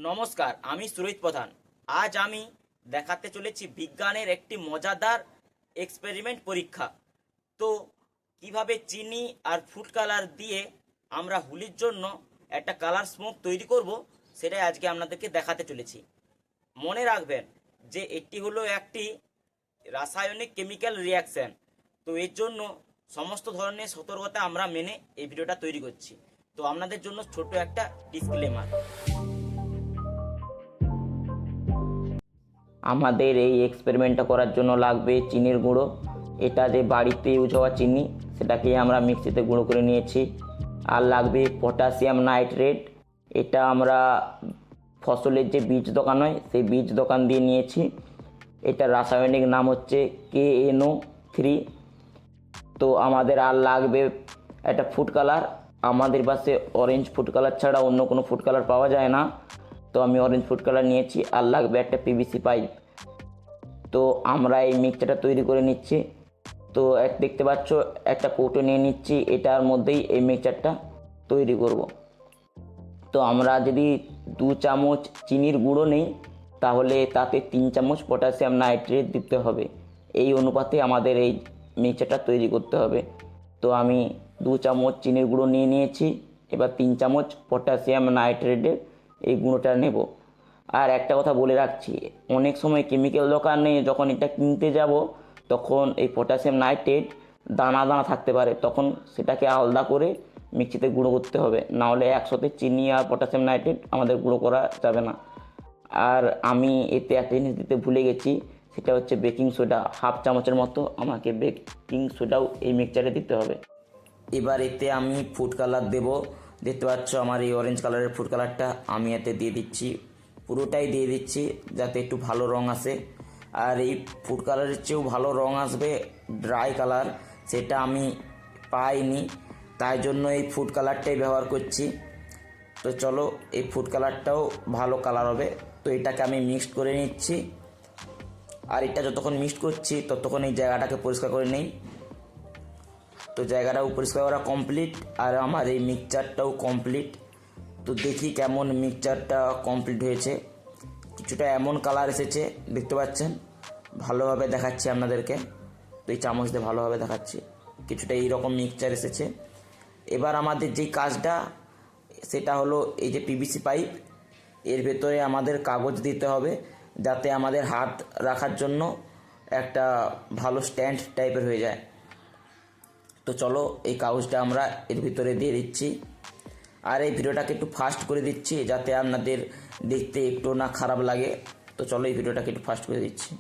নমস্কার, আমি সুরজিৎ প্রধান। আজ আমি দেখাতে চলেছি বিজ্ঞানের একটি মজাদার এক্সপেরিমেন্ট পরীক্ষা। তো কিভাবে চিনি আর ফুড কালার দিয়ে আমরা হোলির জন্য একটা কালার স্মোক তৈরি করব, সেটাই আজকে আপনাদেরকে দেখাতে চলেছি। মনে রাখবেন যে এটি হলো একটি রাসায়নিক কেমিক্যাল রিয়াকশন। তো এর জন্য সমস্ত ধরনের সতর্কতা আমরা মেনে এই ভিডিওটা তৈরি করছি। তো আপনাদের জন্য ছোট একটা ডিসক্লেমার। আমাদের এই এক্সপেরিমেন্টটা করার জন্য লাগবে চিনির গুঁড়ো। এটা যে বাড়িতে ইউজ হওয়া চিনি, সেটাকে আমরা মিক্সিতে গুঁড়ো করে নিয়েছি। আর লাগবে পটাশিয়াম নাইট্রেট। এটা আমরা ফসলের যে বীজ দোকান হয় সেই বীজ দোকান দিয়ে নিয়েছি। এটা রাসায়নিক নাম হচ্ছে KNO3। তো আমাদের আর লাগবে একটা ফুড কালার। আমাদের পাশে অরেঞ্জ ফুড কালার ছাড়া অন্য কোনো ফুড কালার পাওয়া যায় না, তো আমি অরেঞ্জ ফুড কালার নিয়েছি। আর লাগবে একটা PVC পাইপ। তো আমরা এই মিক্সচারটা তৈরি করে নিচ্ছি। তো দেখতে পাচ্ছ একটা কৌটো নিয়ে নিচ্ছি, এটার মধ্যেই এই মিক্সচারটা তৈরি করব। তো আমরা যদি 2 চামচ চিনির গুঁড়ো নেই, তাহলে তাতে 3 চামচ পটাশিয়াম নাইট্রেট দিতে হবে। এই অনুপাতে আমাদের এই মিক্সচারটা তৈরি করতে হবে। তো আমি 2 চামচ চিনির গুঁড়ো নিয়ে নিয়েছি। এবার 3 চামচ পটাশিয়াম নাইট্রেটের এই গুঁড়োটা নেব। আর একটা কথা বলে রাখছি, অনেক সময় কেমিক্যাল দোকানে যখন এটা কিনতে যাব, তখন এই পটাশিয়াম নাইট্রেট দানা দানা থাকতে পারে, তখন সেটাকে আলাদা করে মিক্সিতে গুঁড়ো করতে হবে, নাহলে একসাথে চিনি আর পটাশিয়াম নাইট্রেট আমাদের গুঁড়ো করা যাবে না। আর আমি এতে একটা জিনিস দিতে ভুলে গেছি, সেটা হচ্ছে বেকিং সোডা। 1/2 চামচের মতো আমাকে বেকিং সোডাও এই মিক্সচারে দিতে হবে। এবার এতে আমি ফুড কালার দেব। দেখতে পাচ্ছ আমার এই অরেঞ্জ কালারের ফুড কালারটা আমি এতে দিয়ে দিচ্ছি, পুরোটাই দিয়ে দিচ্ছি যাতে একটু ভালো রং আসে। আর এই ফুড কালারের চেয়েও ভালো রং আসবে ড্রাই কালার, সেটা আমি পাইনি, তাই জন্য এই ফুড কালারটাই ব্যবহার করছি। তো চলো, এই ফুড কালারটাও ভালো কালার হবে। তো এটাকে আমি মিক্সড করে নিচ্ছি। আর এটা যতক্ষণ মিক্সড করছি ততক্ষণ এই জায়গাটাকে পরিষ্কার করে নেই। তো জায়গাটাও পরিষ্কার করা কমপ্লিট, আর আমার এই মিক্সচারটাও কমপ্লিট। তো দেখি কেমন মিক্সচারটা কমপ্লিট হয়েছে। কিছুটা এমন কালার এসেছে, দেখতে পাচ্ছেন, ভালোভাবে দেখাচ্ছি আপনাদেরকে। তো এই চামচ দিয়ে ভালোভাবে দেখাচ্ছি, কিছুটা এইরকম মিক্সচার এসেছে। এবার আমাদের যেই কাজটা, সেটা হলো এই যে PVC পাইপ, এর ভেতরে আমাদের কাগজ দিতে হবে, যাতে আমাদের হাত রাখার জন্য একটা ভালো স্ট্যান্ড টাইপের হয়ে যায়। তো চলো, এই কাগজটা আমরা এর ভিতরে দিয়ে দিচ্ছি। আর এই ভিডিওটাকে একটু ফাস্ট করে দিচ্ছি, যাতে আপনাদের দেখতে একটু না খারাপ লাগে। তো চলো, এই ভিডিওটাকে একটু ফাস্ট করে দিচ্ছি।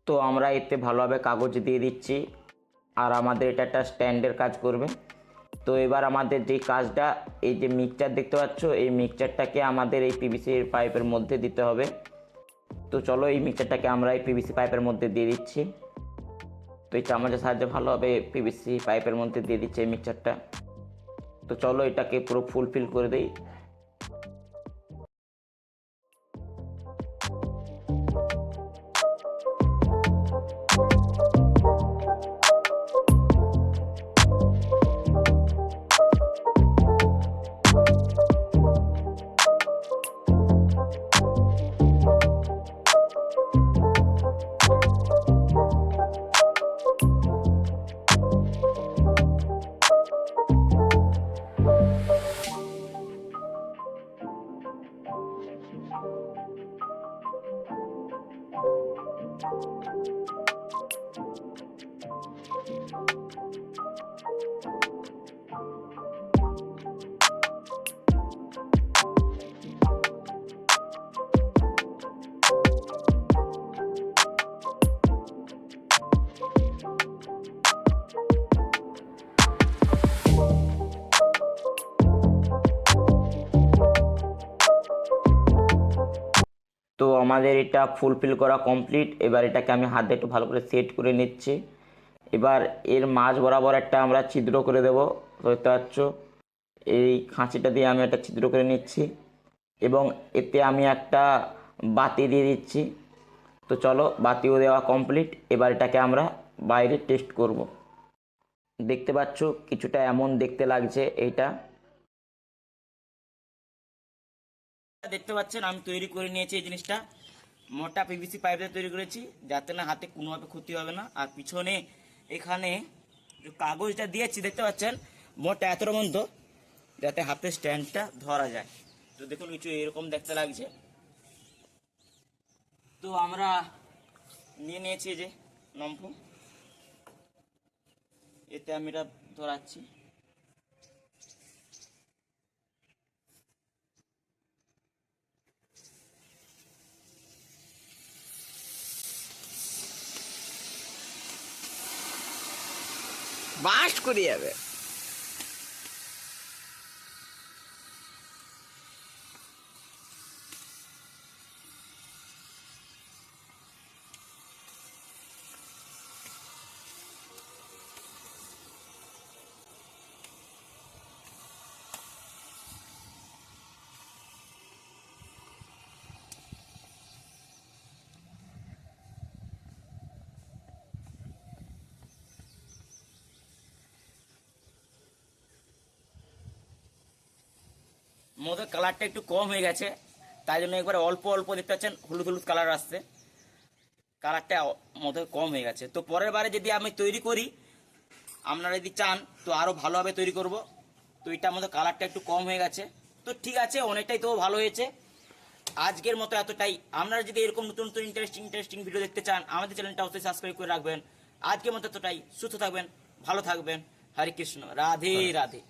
তো আমরা এতে ভালোভাবে কাগজ দিয়ে দিচ্ছি, আর আমাদের এটা একটা স্ট্যান্ডের কাজ করবে। তো এবার আমাদের যে কাজটা, এই যে মিক্সচার দেখতে পাচ্ছ, এই মিক্সচারটাকে আমাদের এই PVC পাইপের মধ্যে দিতে হবে। তো চলো, এই মিক্সচারটাকে আমরা এই PVC পাইপের মধ্যে দিয়ে দিচ্ছি। তো এই চামচের সাহায্যে ভালোভাবে PVC পাইপের মধ্যে দিয়ে দিচ্ছে এই মিক্সচারটা। তো চলো, এটাকে পুরো ফুলফিল করে দিই। তো আমাদের এটা ফুলফিল করা কমপ্লিট। এবার এটাকে আমি হাত দিয়ে একটু ভালো করে সেট করে নিচ্ছি। এবার এর মাঝ বরাবর একটা আমরা ছিদ্র করে দেব, দেখতে পাচ্ছ। এই খাঁচিটা দিয়ে আমি একটা ছিদ্র করে নিচ্ছি এবং এতে আমি একটা বাতি দিয়ে দিচ্ছি। তো চলো, বাতিও দেওয়া কমপ্লিট। এবার এটাকে আমরা বাইরে টেস্ট করব। দেখতে পাচ্ছ কিছুটা এমন দেখতে লাগছে এইটা। দেখতে পাচ্ছেন আমি তৈরি করে নিয়েছি এই জিনিসটা। মোটা পিভিসি পাইপ দিয়ে তৈরি করেছি যাতে না হাতে কোনোভাবে ক্ষতি হবে না। আর পিছনে এখানে যে কাগজটা দিয়েছি দেখতে পাচ্ছেন, মোটা এতটা মতো, যাতে হাতের স্ট্যান্ডটা ধরা যায়। তো দেখুন কিছু এরকম দেখতে লাগছে। তো আমরা নিয়ে নিয়েছি যে নম্বর, এতে আমি এটা ধরাচ্ছি। বাস্ট করে যাবে। মধ্যে কালারটা একটু কম হয়ে গেছে, তাই জন্য একবার অল্প অল্প দেখতে পাচ্ছেন হলুদ হলুদ কালার আসছে। কালারটা মধ্যে কম হয়ে গেছে। তো পরের বারে যদি আমি তৈরি করি, আপনারা যদি চান তো আরও ভালোভাবে তৈরি করব। তো এটা আমাদের কালারটা একটু কম হয়ে গেছে। তো ঠিক আছে, অনেকটাই তো ভালো হয়েছে। আজকের মতো এতটাই। আপনারা যদি এরকম নতুন নতুন ইন্টারেস্টিং ভিডিও দেখতে চান, আমাদের চ্যানেলটা অবশ্যই সাবস্ক্রাইব করে রাখবেন। আজকের মতো এতটাই। সুস্থ থাকবেন, ভালো থাকবেন। হরে কৃষ্ণ, রাধে রাধে।